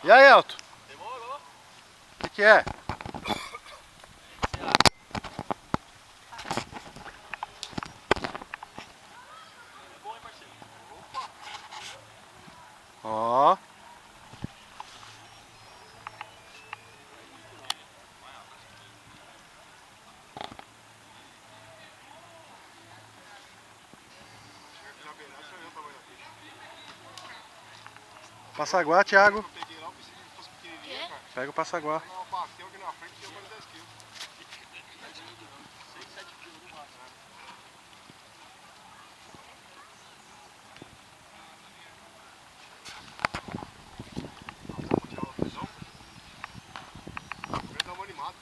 E aí, Elton? Demorou. O que é? Ó. Passaguá, Thiago. Pega o passaguá. Bateu aqui na frente e deu mais 10 quilos. 6, 7 quilos no máximo. Vem dar uma animada.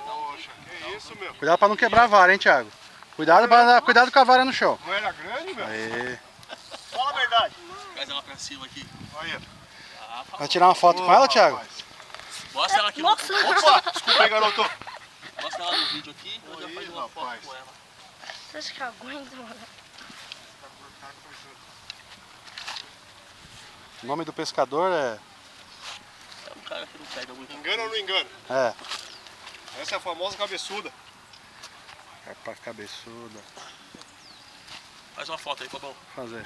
Poxa, que isso, meu? Cuidado pra não quebrar a vara, hein, Thiago. Cuidado com a vara no chão. Não era grande, meu? Aê. Fala a verdade. Traz ela pra cima aqui. Olha. Vai tirar uma foto com ela, Thiago? Mostra ela aqui. Nossa. Opa, desculpa aí, garoto. Mostra ela no vídeo aqui. Eu já Oi, faço uma foto rapaz. com ela. Você acha que eu aguento, mano? O nome do pescador é... É um cara que não pega muito. Engana ou não engana? É. Essa é a famosa cabeçuda. Carpa cabeçuda. Faz uma foto aí, Fabão. Vou fazer.